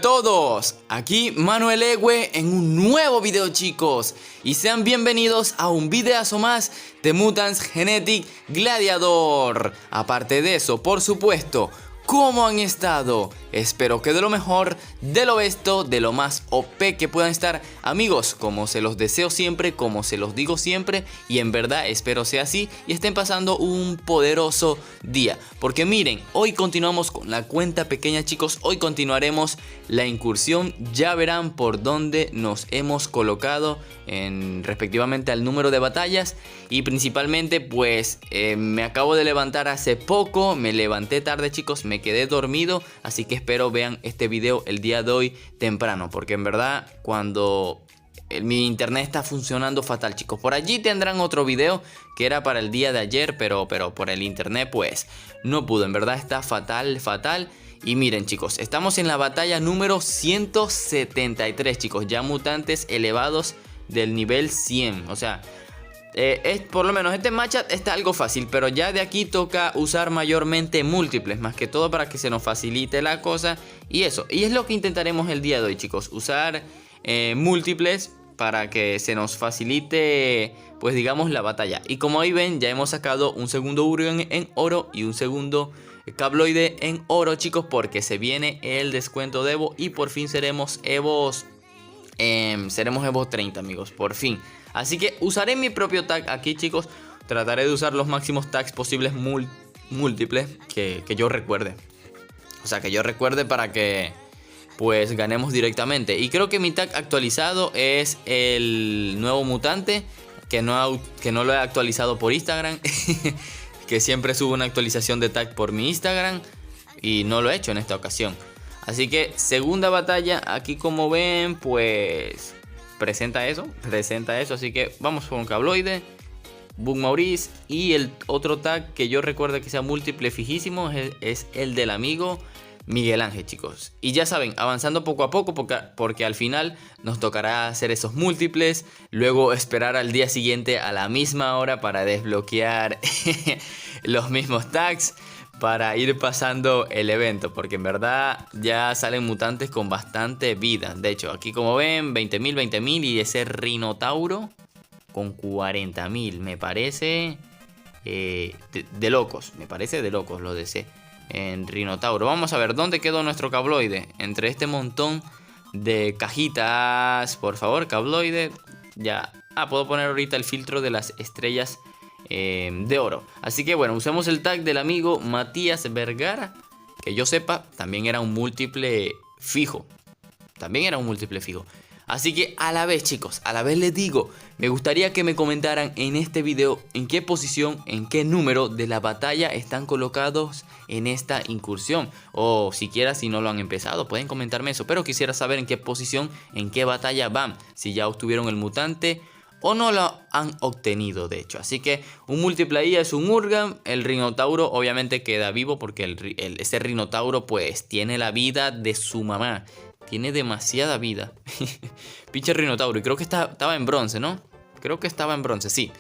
a todos, aquí Manuel Ewe en un nuevo video, chicos, y sean bienvenidos a un videazo más de Mutants Genetic Gladiator. Aparte de eso, por supuesto, ¿cómo han estado? Espero que de lo mejor, de lo besto, de lo más OP que puedan estar, amigos, como se los deseo siempre, como se los digo siempre, y en verdad espero sea así y estén pasando un poderoso día. Porque miren, hoy continuamos con la cuenta pequeña, chicos, hoy continuaremos la incursión, ya verán por dónde nos hemos colocado respectivamente al número de batallas y principalmente pues me acabo de levantar hace poco, me levanté tarde, chicos, me quedé dormido, así que espero vean este video el día de hoy temprano, porque en verdad cuando mi internet está funcionando fatal, chicos. Por allí tendrán otro video que era para el día de ayer, pero por el internet pues no pudo, en verdad está fatal. Y miren, chicos, estamos en la batalla número 173, chicos, ya mutantes elevados del nivel 100, o sea, por lo menos este matchup está algo fácil, pero ya de aquí toca usar mayormente múltiples, más que todo para que se nos facilite la cosa. Y eso, y es lo que intentaremos el día de hoy, chicos, usar múltiples para que se nos facilite, pues digamos, la batalla. Y como ahí ven, ya hemos sacado un segundo Urion en oro y un segundo Cabloide en oro, chicos, porque se viene el descuento de Evo y por fin seremos Evos 30, amigos, por fin. Así que usaré mi propio tag aquí, chicos. Trataré de usar los máximos tags posibles múltiples que yo recuerde. O sea, que yo recuerde para que pues ganemos directamente. Y creo que mi tag actualizado es el nuevo mutante, que no lo he actualizado por Instagram. Que siempre subo una actualización de tag por mi Instagram y no lo he hecho en esta ocasión. Así que segunda batalla, aquí como ven pues presenta eso, así que vamos con Cabloide, Bug Maurice y el otro tag que yo recuerdo que sea múltiple fijísimo es el del amigo Miguel Ángel, chicos. Y ya saben, avanzando poco a poco porque al final nos tocará hacer esos múltiples, luego esperar al día siguiente a la misma hora para desbloquear los mismos tags, para ir pasando el evento, porque en verdad ya salen mutantes con bastante vida. De hecho, aquí como ven, 20.000 y ese Rinotauro con 40.000, me parece de locos, me parece de locos lo de ese en Rinotauro. Vamos a ver dónde quedó nuestro Cabloide entre este montón de cajitas. Por favor, Cabloide, ya. Puedo poner ahorita el filtro de las estrellas de oro. Así que bueno, usemos el tag del amigo Matías Vergara, que yo sepa también era un múltiple fijo. Así que a la vez, chicos, a la vez les digo, me gustaría que me comentaran en este video en qué posición, en qué número de la batalla están colocados en esta incursión. O siquiera si no lo han empezado, pueden comentarme eso. Pero quisiera saber en qué posición, en qué batalla van. Si ya obtuvieron el mutante o no lo han obtenido, de hecho. Así que un múltiple ahí es un Urgan. El Rinotauro obviamente queda vivo porque ese Rinotauro pues tiene la vida de su mamá. Tiene demasiada vida. Pinche Rinotauro. Y creo que estaba en bronce, ¿no? Creo que estaba en bronce, sí.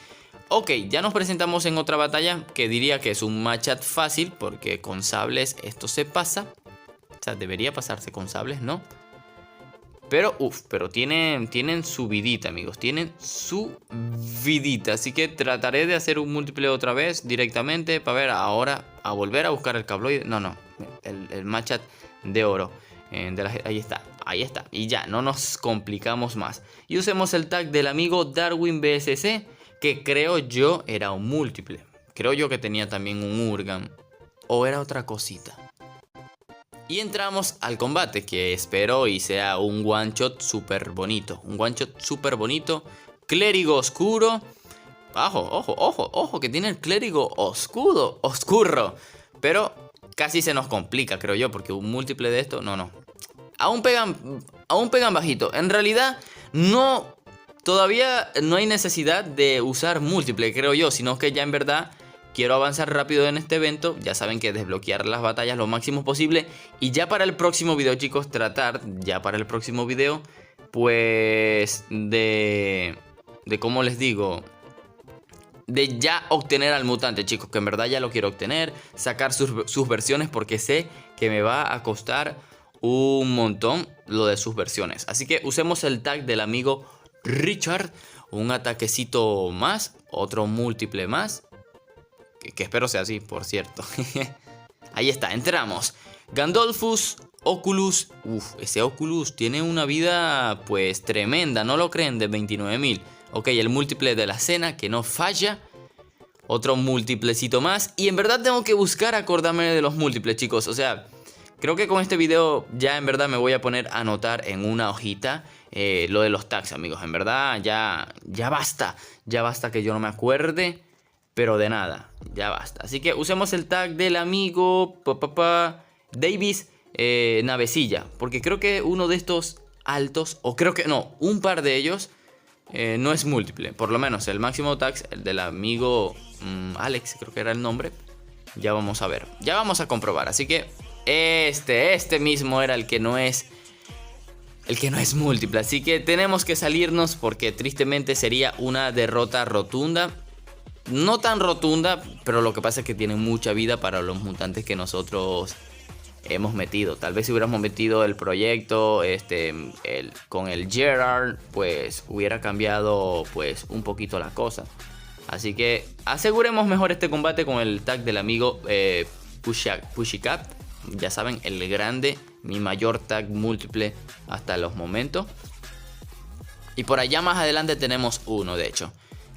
Ok, ya nos presentamos en otra batalla que diría que es un matchup fácil porque con sables esto se pasa. O sea, debería pasarse con sables, ¿no? Pero, tienen su vidita, amigos. Tienen su vidita. Así que trataré de hacer un múltiple otra vez directamente para ver ahora, a volver a buscar el Cabloide. No, el matchup de oro. Ahí está. Y ya, no nos complicamos más. Y usemos el tag del amigo Darwin BSC, que creo yo era un múltiple. Creo yo que tenía también un Urgan. O era otra cosita. Y entramos al combate, que espero y sea un one shot súper bonito. Clérigo oscuro. Ojo, que tiene el clérigo oscuro. Pero casi se nos complica, creo yo, porque un múltiple de esto, no. Aún pegan bajito. En realidad, todavía no hay necesidad de usar múltiple, creo yo, sino que ya en verdad quiero avanzar rápido en este evento. Ya saben que desbloquear las batallas lo máximo posible. Y ya para el próximo video, chicos, pues de cómo les digo, de ya obtener al mutante, chicos, que en verdad ya lo quiero obtener, sacar sus versiones porque sé que me va a costar un montón lo de sus versiones. Así que usemos el tag del amigo Richard. Un ataquecito más, otro múltiple más. Que espero sea así, por cierto. Ahí está, entramos. Gandolfus, Oculus. Ese Oculus tiene una vida pues tremenda, ¿no lo creen? De 29.000. Ok, el múltiple de la cena que no falla. Otro múltiplecito más. Y en verdad tengo que buscar acordarme de los múltiples, chicos. O sea, creo que con este video ya en verdad me voy a poner a anotar en una hojita lo de los tags, amigos. En verdad ya basta. Ya basta que yo no me acuerde. Pero de nada, ya basta. Así que usemos el tag del amigo Davis Navecilla. Porque creo que uno de estos altos, o creo que no, un par de ellos no es múltiple. Por lo menos el máximo tag, el del amigo Alex, creo que era el nombre. Ya vamos a ver, ya vamos a comprobar. Así que este mismo era el que no es múltiple. Así que tenemos que salirnos porque tristemente sería una derrota rotunda. No tan rotunda, pero lo que pasa es que tiene mucha vida para los mutantes que nosotros hemos metido. Tal vez si hubiéramos metido el proyecto con el Gerard, pues hubiera cambiado pues un poquito la cosa. Así que aseguremos mejor este combate con el tag del amigo Pussycat. Ya saben, el grande, mi mayor tag múltiple hasta los momentos. Y por allá más adelante tenemos uno, de hecho.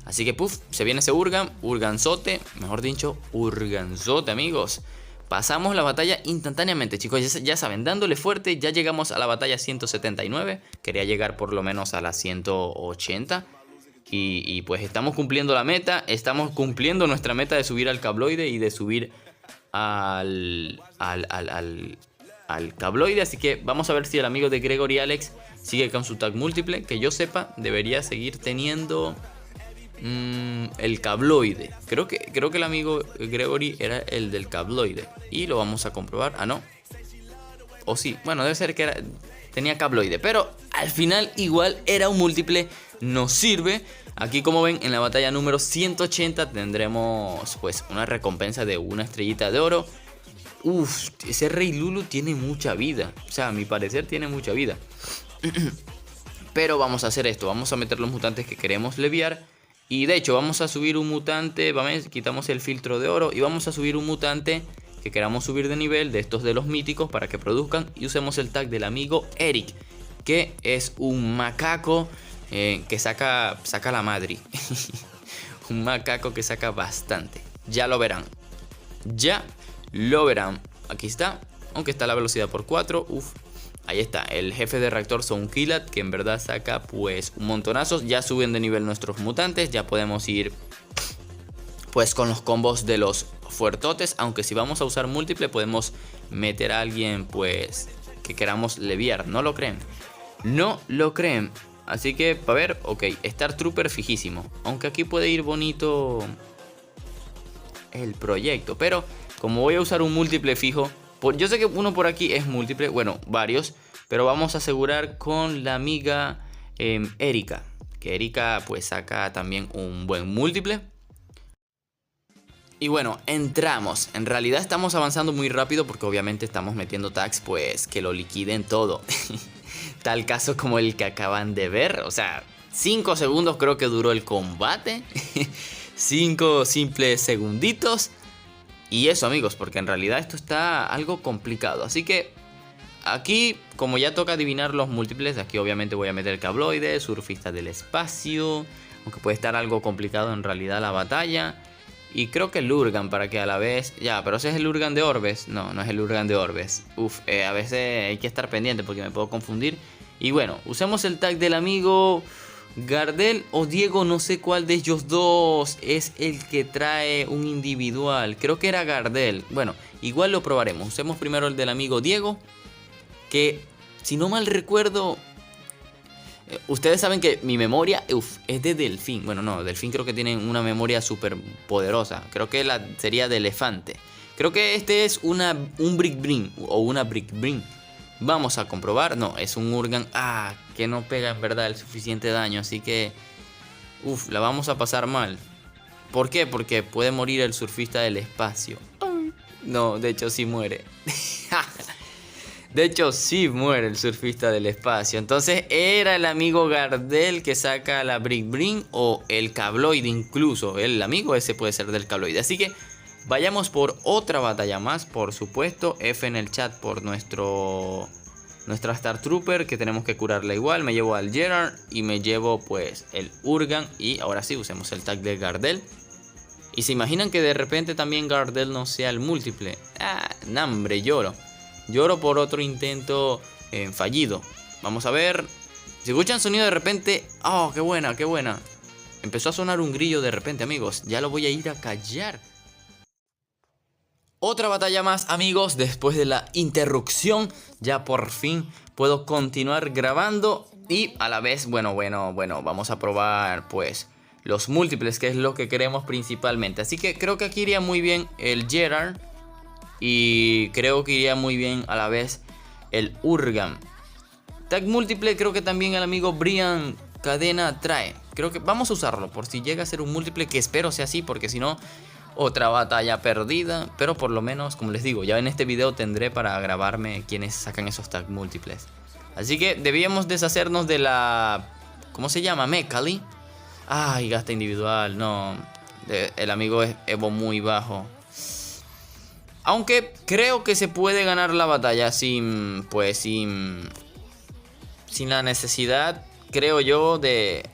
Así que se viene ese Urganzote, mejor dicho, Urganzote, amigos. Pasamos la batalla instantáneamente, chicos, ya saben, dándole fuerte, ya llegamos a la batalla 179. Quería llegar por lo menos a la 180. Y pues estamos cumpliendo la meta, estamos cumpliendo nuestra meta de subir al cabloide y de subir al cabloide. Así que vamos a ver si el amigo de Gregory Alex sigue con su tag múltiple. Que yo sepa, debería seguir teniendo el cabloide. Creo que el amigo Gregory era el del cabloide. Y lo vamos a comprobar. Ah, no. O sí. Bueno, debe ser que tenía cabloide. Pero al final igual era un múltiple. Nos sirve. Aquí como ven en la batalla número 180 tendremos pues una recompensa de una estrellita de oro. Ese Rey Lulu tiene mucha vida. O sea, a mi parecer tiene mucha vida. Pero vamos a hacer esto. Vamos a meter los mutantes que queremos leviar. Y de hecho vamos a subir un mutante, quitamos el filtro de oro y vamos a subir un mutante que queramos subir de nivel de estos de los míticos para que produzcan. Y usemos el tag del amigo Eric, que es un macaco que saca la madre. Un macaco que saca bastante. Ya lo verán. Ya lo verán. Aquí está, aunque está la velocidad por 4. Ahí está, el jefe de reactor Soundkillat, que en verdad saca pues un montonazo. Ya suben de nivel nuestros mutantes, ya podemos ir pues con los combos de los fuertotes. Aunque si vamos a usar múltiple podemos meter a alguien pues que queramos leviar. ¿No lo creen? No lo creen. Así que, a ver, ok, Star Trooper fijísimo. Aunque aquí puede ir bonito el proyecto, pero como voy a usar un múltiple fijo, yo sé que uno por aquí es múltiple, bueno, varios, pero vamos a asegurar con la amiga Erika. Que Erika pues saca también un buen múltiple. Y bueno, entramos. En realidad estamos avanzando muy rápido porque obviamente estamos metiendo tags pues que lo liquiden todo. Tal caso como el que acaban de ver. O sea, 5 segundos creo que duró el combate. 5 simples segunditos. Y eso, amigos, porque en realidad esto está algo complicado. Así que aquí, como ya toca adivinar los múltiples, aquí obviamente voy a meter cabloide, surfista del espacio. Aunque puede estar algo complicado en realidad la batalla. Y creo que el Lurgan para que a la vez... Ya, pero ese es el Lurgan de Orbes. No, no es el Lurgan de Orbes. A veces hay que estar pendiente porque me puedo confundir. Y bueno, usemos el tag del amigo Gardel o Diego, no sé cuál de ellos dos es el que trae un individual. Creo que era Gardel. Bueno, igual lo probaremos. Usemos primero el del amigo Diego, que si no mal recuerdo... Ustedes saben que mi memoria es de Delfín. Bueno, no, Delfín creo que tiene una memoria súper poderosa. Creo que sería de elefante. Creo que este es un Brick Brin o una Brick Brin. Vamos a comprobar. No, es un Urgan. Que no pega en verdad el suficiente daño. Así que, la vamos a pasar mal. ¿Por qué? Porque puede morir el surfista del espacio. No, de hecho sí muere. De hecho, sí muere el surfista del espacio. Entonces, era el amigo Gardel que saca la Brick Bring o el cabloide incluso. El amigo ese puede ser del cabloide. Así que vayamos por otra batalla más, por supuesto. F en el chat por nuestra Star Trooper, que tenemos que curarla igual. Me llevo al Gerard y me llevo pues el Urgan. Y ahora sí, usemos el tag de Gardel. Y se imaginan que de repente también Gardel no sea el múltiple. Nambre, lloro. Lloro por otro intento fallido. Vamos a ver. Si escuchan sonido de repente. ¡Oh, qué buena, qué buena! Empezó a sonar un grillo de repente, amigos. Ya lo voy a ir a callar. Otra batalla más, amigos. Después de la interrupción, ya por fin puedo continuar grabando. Y a la vez, bueno, vamos a probar pues los múltiples, que es lo que queremos principalmente. Así que creo que aquí iría muy bien el Gerard. Y creo que iría muy bien a la vez el Urgan. Tag múltiple creo que también el amigo Brian Cadena trae. Creo que vamos a usarlo por si llega a ser un múltiple, que espero sea así, porque si no, otra batalla perdida. Pero por lo menos, como les digo, ya en este video tendré para grabarme quienes sacan esos tag múltiples. Así que debíamos deshacernos de la... ¿Cómo se llama? Mecali. Ay, gasta individual, no. El amigo es Evo muy bajo. Aunque creo que se puede ganar la batalla sin la necesidad, creo yo, de...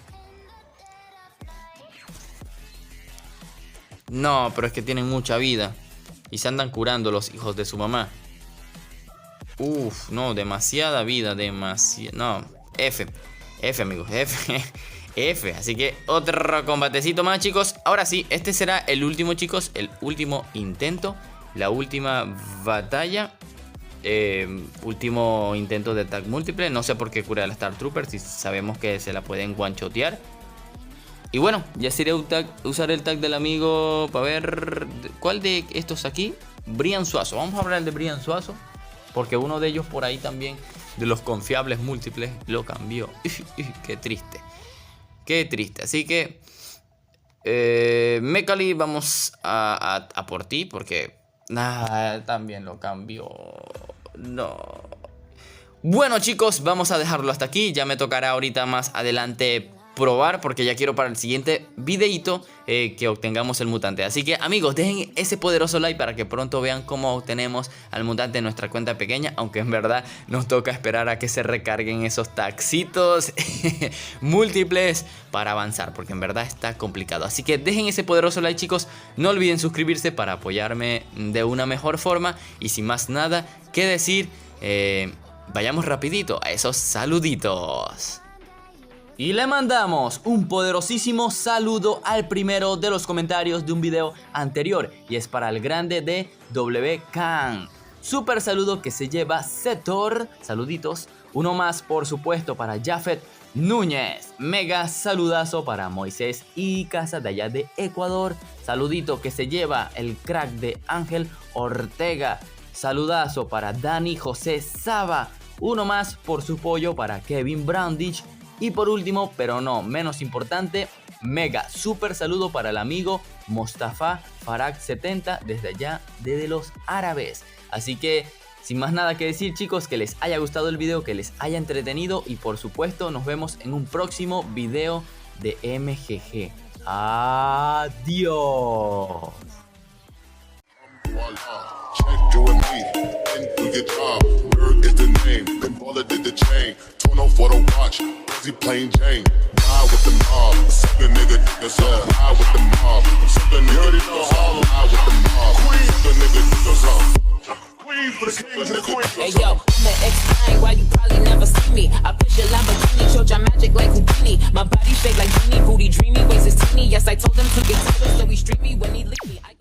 No, pero es que tienen mucha vida y se andan curando los hijos de su mamá. Uf, no, demasiada vida, no, F, amigos, F. Así que otro combatecito más, chicos. Ahora sí, este será el último, chicos, el último intento. La última batalla. Último intento de tag múltiple. No sé por qué cura a la Star Trooper, si sabemos que se la pueden guanchotear. Y bueno, ya sería usar el tag del amigo para ver cuál de estos aquí. Brian Suazo. Vamos a hablar de Brian Suazo, porque uno de ellos por ahí también, de los confiables múltiples, lo cambió. Qué triste. Qué triste. Así que Mecali, vamos a por ti, porque también lo cambió. No. Bueno, chicos, vamos a dejarlo hasta aquí. Ya me tocará ahorita más adelante probar, porque ya quiero para el siguiente videito que obtengamos el mutante. Así que, amigos, dejen ese poderoso like para que pronto vean cómo obtenemos al mutante en nuestra cuenta pequeña. Aunque en verdad nos toca esperar a que se recarguen esos taxitos múltiples para avanzar, porque en verdad está complicado. Así que dejen ese poderoso like, chicos. No olviden suscribirse para apoyarme de una mejor forma. Y sin más nada que decir, vayamos rapidito a esos saluditos. Y le mandamos un poderosísimo saludo al primero de los comentarios de un video anterior. Y es para el grande de WKan. Super saludo que se lleva Setor. Saluditos. Uno más, por supuesto, para Jafet Núñez. Mega saludazo para Moisés y Casa de allá de Ecuador. Saludito que se lleva el crack de Ángel Ortega. Saludazo para Dani José Saba. Uno más por su pollo para Kevin Brandich. Y por último, pero no menos importante, mega super saludo para el amigo Mostafa Farag 70 desde allá, desde los árabes. Así que, sin más nada que decir, chicos, que les haya gustado el video, que les haya entretenido y por supuesto nos vemos en un próximo video de MGG. Adiós. Check you and me, and do your job. Word is the name, then baller did the chain. Turn off for the watch, busy plain Jane. Ride with the mob, suck a nigga, niggas up. Ride with the mob, suck a nigga, niggas up. Ride with the mob, suck a nigga, niggas up. Queen for the king to the queen. Hey yo, I'm the X-9, why you probably never see me. I push a Lamborghini, show your magic like Houdini. My body shake like Genie, booty dreamy, waist is teeny. Yes, I told him to get together, so he streamy when he leave me.